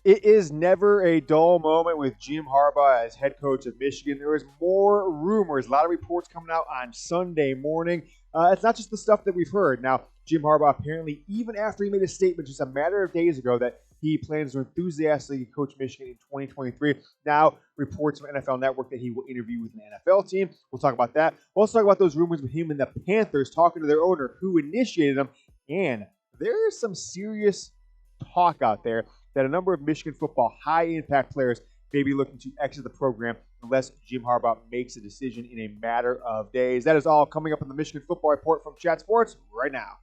It is never a dull moment with Jim Harbaugh as head coach of Michigan. There is more rumors, a lot of reports coming out on Sunday morning. It's not just the stuff that we've heard. Now, Jim Harbaugh apparently, even after he made a statement just a matter of days ago that he plans to enthusiastically coach Michigan in 2023, now reports from NFL Network that he will interview with an NFL team. We'll talk about that. We'll also talk about those rumors with him and the Panthers talking to their owner who initiated them. And there is some serious talk out there that a number of Michigan football high-impact players may be looking to exit the program unless Jim Harbaugh makes a decision in a matter of days. That is all coming up in the Michigan Football Report from Chat Sports right now.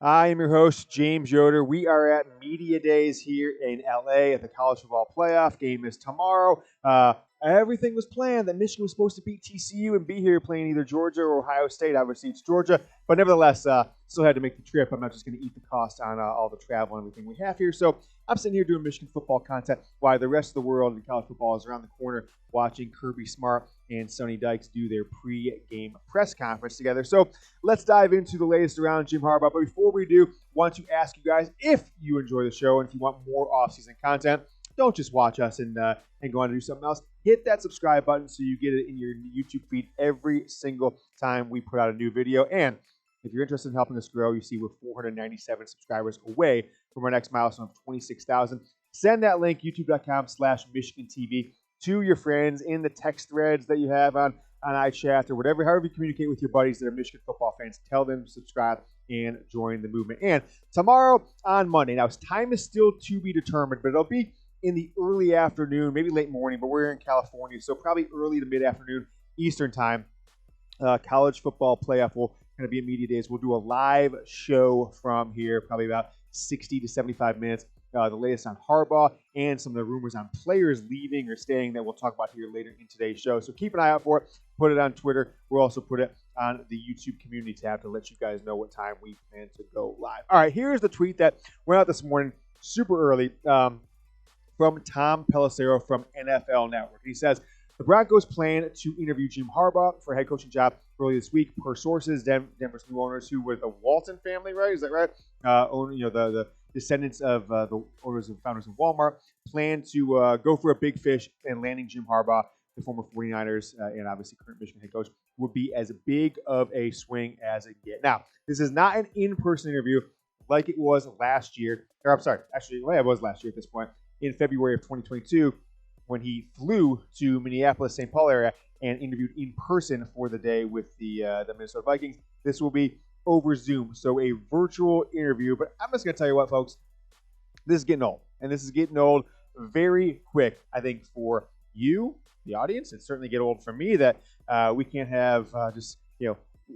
I am your host, James Yoder. We are at Media Days here in LA at the College Football Playoff. Game is tomorrow. Everything was planned that Michigan was supposed to beat TCU and be here playing either Georgia or Ohio State. Obviously, it's Georgia, but nevertheless, still had to make the trip. I'm not just going to eat the cost on all the travel and everything we have here. So I'm sitting here doing Michigan football content while the rest of the world in college football is around the corner watching Kirby Smart and Sonny Dykes do their pre-game press conference together. So let's dive into the latest around Jim Harbaugh. But before we do, I want to ask you guys if you enjoy the show and if you want more off-season content, don't just watch us and go on to do something else. Hit that subscribe button so you get it in your YouTube feed every single time we put out a new video. And if you're interested in helping us grow, you see we're 497 subscribers away from our next milestone of 26,000. Send that link, youtube.com/MichiganTV, to your friends in the text threads that you have on iChat or whatever, however you communicate with your buddies that are Michigan football fans. Tell them to subscribe and join the movement. And tomorrow on Monday, now time is still to be determined, but it'll be in the early afternoon, maybe late morning, but we're in California, so probably early to mid-afternoon Eastern time. College football playoff will kind of be at Media Days. We'll do a live show from here, probably about 60 to 75 minutes. The latest on Harbaugh and some of the rumors on players leaving or staying that we'll talk about here later in today's show. So keep an eye out for it. Put it on Twitter. We'll also put it on the YouTube community tab to let you guys know what time we plan to go live. All right, here's the tweet that went out this morning super early. From Tom Pelissero from NFL Network. He says, the Broncos plan to interview Jim Harbaugh for a head coaching job early this week. Per sources, Denver's new owners, who were the Walton family, right? Is that right? The descendants of the owners and founders of Walmart, plan to go for a big fish, and landing Jim Harbaugh, the former 49ers and obviously current Michigan head coach, would be as big of a swing as it gets. Now, this is not an in-person interview like it was last year. Or I'm sorry, actually, it was last year at this point. In February of 2022, when he flew to Minneapolis, St. Paul area, and interviewed in person for the day with the Minnesota Vikings. This will be over Zoom, so a virtual interview. But I'm just going to tell you what, folks, this is getting old, and this is getting old very quick. I think for you, the audience, it's certainly get old for me that we can't have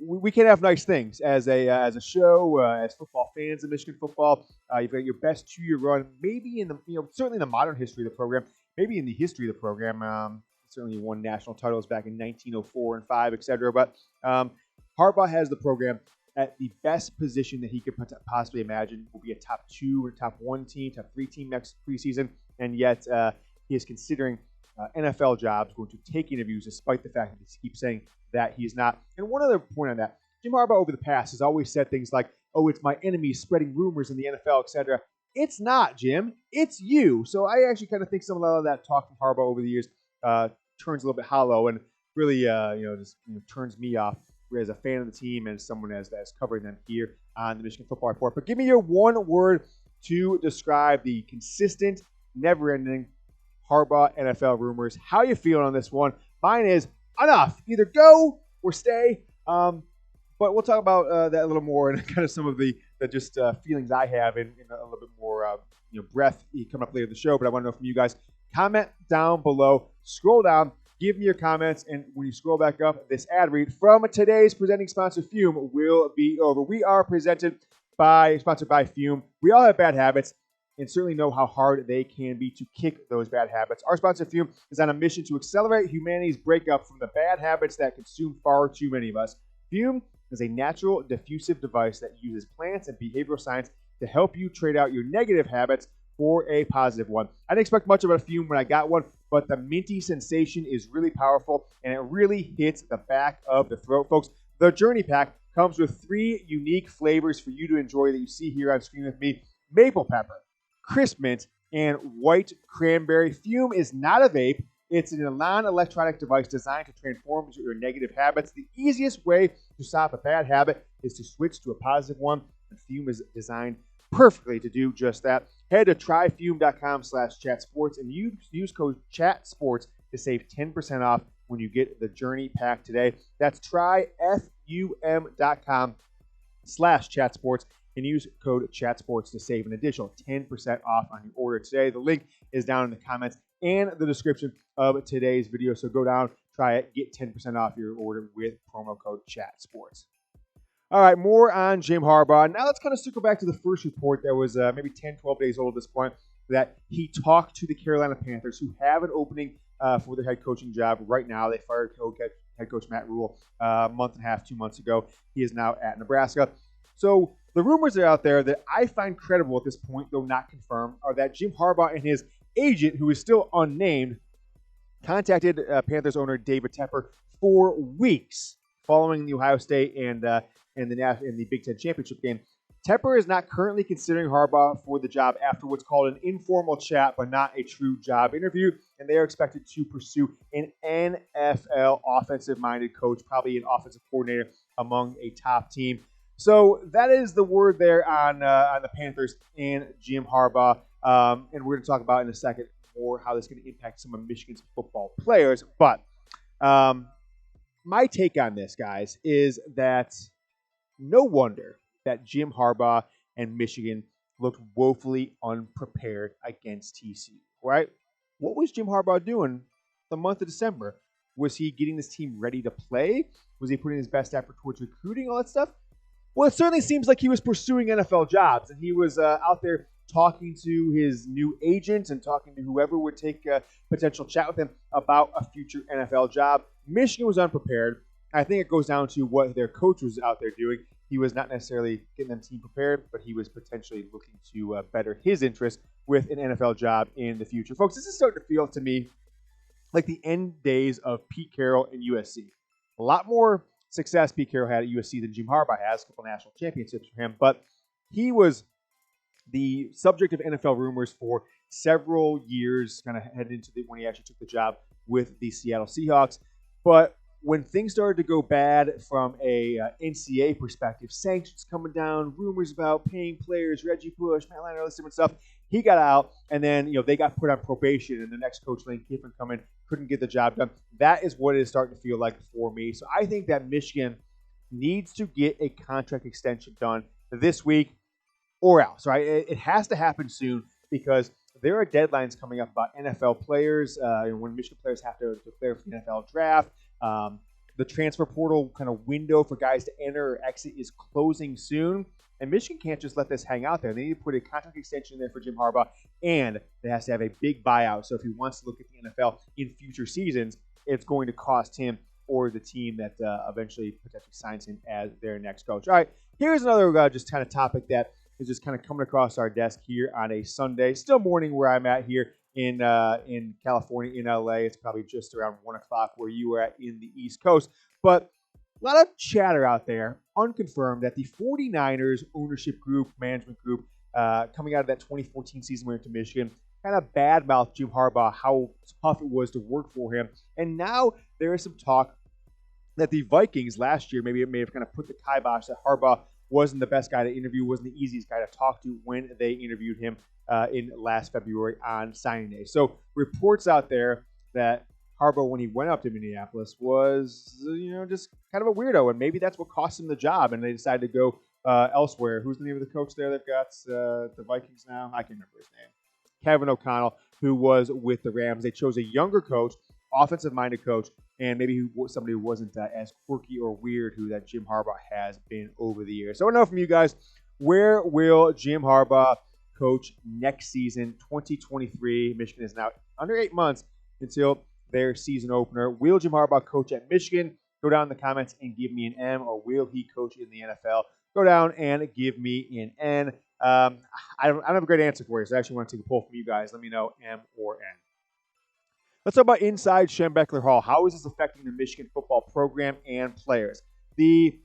we can't have nice things as a show, as football fans of Michigan football. You've got your best 2-year run, maybe in the certainly in the modern history of the program, maybe in the history of the program. Certainly won national titles back in 1904 and 5, etc. But Harbaugh has the program at the best position that he could possibly imagine. Will be a top 2 or top 1 team, top 3 team next preseason, and yet he is considering NFL jobs, going to take interviews, despite the fact that he keeps saying that he's not. And one other point on that, Jim Harbaugh over the past has always said things like, oh, it's my enemies spreading rumors in the NFL, etc. It's not, Jim. It's you. So I actually kind of think some of that talk from Harbaugh over the years turns a little bit hollow and really turns me off as a fan of the team and someone that's covering them here on the Michigan Football Report. But give me your one word to describe the consistent, never-ending Harbaugh NFL rumors. How you feeling on this one? Mine is enough. Either go or stay. But we'll talk about that a little more and kind of some of the feelings I have in a little bit more breath coming up later in the show. But I want to know from you guys. Comment down below. Scroll down. Give me your comments. And when you scroll back up, this ad read from today's presenting sponsor, Fume, will be over. We are sponsored by Fume. We all have bad habits, and certainly know how hard they can be to kick those bad habits. Our sponsor, Fume, is on a mission to accelerate humanity's breakup from the bad habits that consume far too many of us. Fume is a natural diffusive device that uses plants and behavioral science to help you trade out your negative habits for a positive one. I didn't expect much of a Fume when I got one, but the minty sensation is really powerful, and it really hits the back of the throat. Folks, the Journey Pack Comes with 3 unique flavors for you to enjoy that you see here on screen with me: maple pepper, crisp mint, and white cranberry. Fume is not a vape. It's a non-electronic device designed to transform your negative habits. The easiest way to stop a bad habit is to switch to a positive one, and Fume is designed perfectly to do just that. Head to tryfume.com/chatsports and use code CHATSPORTS to save 10% off when you get the Journey Pack today. That's tryfum.com/chatsports and use code CHATSPORTS to save an additional 10% off on your order today. The link is down in the comments and the description of today's video. So go down, try it, get 10% off your order with promo code CHATSPORTS. All right, more on Jim Harbaugh. Now let's kind of circle back to the first report that was maybe 10, 12 days old at this point, that he talked to the Carolina Panthers, who have an opening for their head coaching job right now. They fired head coach Matt Rule a month and a half, 2 months ago. He is now at Nebraska. So the rumors that are out there that I find credible at this point, though not confirmed, are that Jim Harbaugh and his agent, who is still unnamed, contacted Panthers owner David Tepper for weeks following the Ohio State and the Big Ten championship game. Tepper is not currently considering Harbaugh for the job after what's called an informal chat, but not a true job interview, and they are expected to pursue an NFL offensive-minded coach, probably an offensive coordinator among a top team. So that is the word there on the Panthers and Jim Harbaugh. And we're going to talk about in a second more how this is going to impact some of Michigan's football players. But my take on this, guys, is that no wonder that Jim Harbaugh and Michigan looked woefully unprepared against TCU, right? What was Jim Harbaugh doing the month of December? Was he getting this team ready to play? Was he putting his best effort towards recruiting, all that stuff? Well, it certainly seems like he was pursuing NFL jobs, and he was out there talking to his new agent and talking to whoever would take a potential chat with him about a future NFL job. Michigan was unprepared. I think it goes down to what their coach was out there doing. He was not necessarily getting them team prepared, but he was potentially looking to better his interest with an NFL job in the future. Folks, this is starting to feel to me like the end days of Pete Carroll and USC. A lot more success Pete Carroll had at USC than Jim Harbaugh has, a couple national championships for him, but he was the subject of NFL rumors for several years, kind of headed into when he actually took the job with the Seattle Seahawks. But when things started to go bad from a NCAA perspective, sanctions coming down, rumors about paying players, Reggie Bush, Matt Leinart, all this different stuff, he got out, and then they got put on probation, and the next coach, Lane Kiffin, come in, couldn't get the job done. That is what it is starting to feel like for me. So I think that Michigan needs to get a contract extension done this week or else, right? It has to happen soon because there are deadlines coming up about NFL players, when Michigan players have to declare for the NFL draft. The transfer portal kind of window for guys to enter or exit is closing soon. And Michigan can't just let this hang out there. They need to put a contract extension in there for Jim Harbaugh, and it has to have a big buyout. So if he wants to look at the NFL in future seasons, it's going to cost him or the team that eventually potentially signs him as their next coach. All right, here's another just kind of topic that is just kind of coming across our desk here on a Sunday. Still morning where I'm at here in California, in LA. It's probably just around 1 o'clock where you are at in the East Coast. But a lot of chatter out there, unconfirmed, that the 49ers ownership group, management group, coming out of that 2014 season we went to Michigan, kind of badmouthed Jim Harbaugh, how tough it was to work for him. And now there is some talk that the Vikings last year, maybe it may have kind of put the kibosh that Harbaugh wasn't the best guy to interview, wasn't the easiest guy to talk to when they interviewed him in last February on signing day. So reports out there that Harbaugh, when he went up to Minneapolis, was just kind of a weirdo, and maybe that's what cost him the job, and they decided to go elsewhere. Who's the name of the coach there? They've got the Vikings now. I can't remember his name. Kevin O'Connell, who was with the Rams. They chose a younger coach, offensive-minded coach, and maybe somebody who wasn't as quirky or weird who that Jim Harbaugh has been over the years. So I want to know from you guys, where will Jim Harbaugh coach next season, 2023? Michigan is now under 8 months until their season opener. Will Jim Harbaugh coach at Michigan? Go down in the comments and give me an M. Or will he coach in the NFL? Go down and give me an N. I don't have a great answer for you, so I actually want to take a poll from you guys. Let me know, M or N. Let's talk about inside Schembechler Hall. How is this affecting the Michigan football program and players? The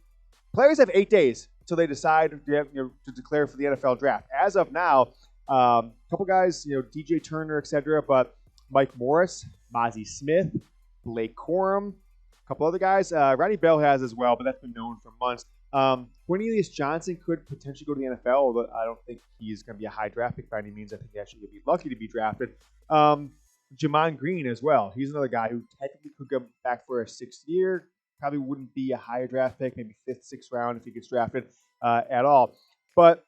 players have 8 days until they decide to declare for the NFL draft. As of now, a couple guys, DJ Turner, etc., but Mike Morris, Mozzie Smith, Blake Corum, a couple other guys. Ronnie Bell has as well, but that's been known for months. Cornelius Johnson could potentially go to the NFL, although I don't think he's going to be a high draft pick by any means. I think he actually would be lucky to be drafted. Jamon Green as well. He's another guy who technically could go back for a 6th year. Probably wouldn't be a higher draft pick, maybe 5th, 6th round if he gets drafted at all. But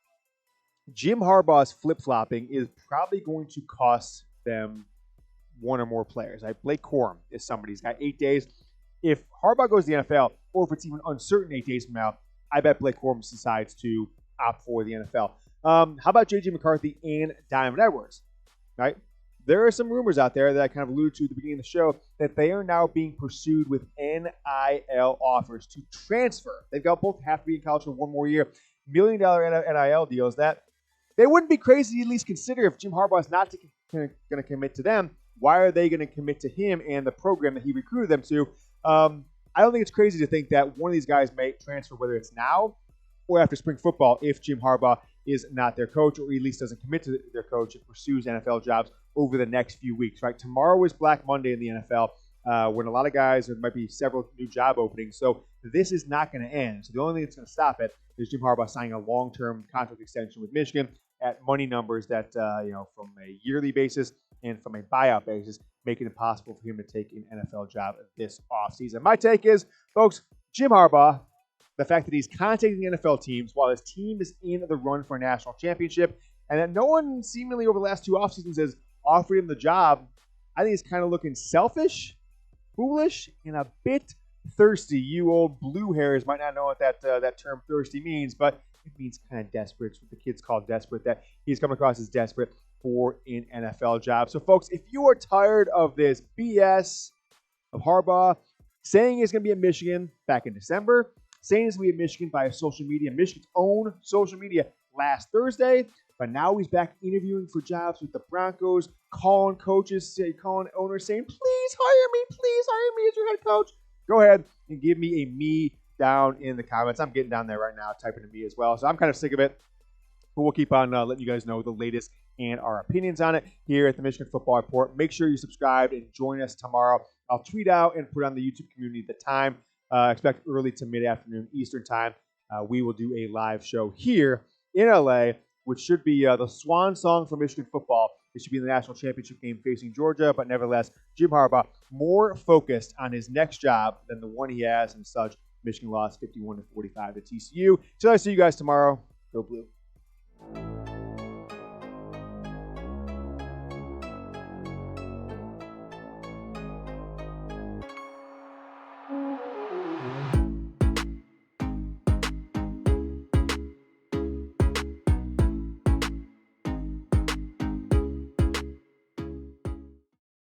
Jim Harbaugh's flip-flopping is probably going to cost them one or more players. Blake Corum is somebody. He's got 8 days. If Harbaugh goes to the NFL, or if it's even uncertain 8 days from now, I bet Blake Corum decides to opt for the NFL. How about J.J. McCarthy and Donovan Edwards? Right? There are some rumors out there that I kind of alluded to at the beginning of the show that they are now being pursued with NIL offers to transfer. They've got both have to be in college for one more year. $1 million NIL deals that they wouldn't be crazy to at least consider if Jim Harbaugh is not going to commit to them. Why are they going to commit to him and the program that he recruited them to? I don't think it's crazy to think that one of these guys may transfer, whether it's now or after spring football, if Jim Harbaugh is not their coach, or at least doesn't commit to their coach and pursues NFL jobs over the next few weeks. Right? Tomorrow is Black Monday in the NFL, when a lot of guys, there might be several new job openings. So this is not going to end. So the only thing that's going to stop it is Jim Harbaugh signing a long-term contract extension with Michigan at money numbers that, from a yearly basis and from a buyout basis, making it possible for him to take an NFL job this offseason. My take is, folks, Jim Harbaugh, the fact that he's contacting the NFL teams while his team is in the run for a national championship, and that no one seemingly over the last 2 offseasons has offered him the job, I think it's kind of looking selfish, foolish, and a bit thirsty. You old blue hairs might not know what that term thirsty means, but it means kind of desperate. It's what the kids call desperate, that he's come across as desperate for an NFL job. So, folks, if you are tired of this BS of Harbaugh saying he's going to be at Michigan back in December, saying he's going to be at Michigan by Michigan's own social media last Thursday, but now he's back interviewing for jobs with the Broncos, calling coaches, calling owners saying, please hire me as your head coach. Go ahead and give me a me down in the comments. I'm getting down there right now, typing to me as well. So I'm kind of sick of it. But we'll keep on letting you guys know the latest and our opinions on it here at the Michigan Football Report. Make sure you subscribe and join us tomorrow. I'll tweet out and put on the YouTube community at the time. Expect early to mid-afternoon Eastern time. We will do a live show here in LA, which should be the swan song for Michigan football. It should be the national championship game facing Georgia, but nevertheless, Jim Harbaugh more focused on his next job than the one he has, and such. Michigan lost 51-45 to TCU. Till I see you guys tomorrow. Go Blue.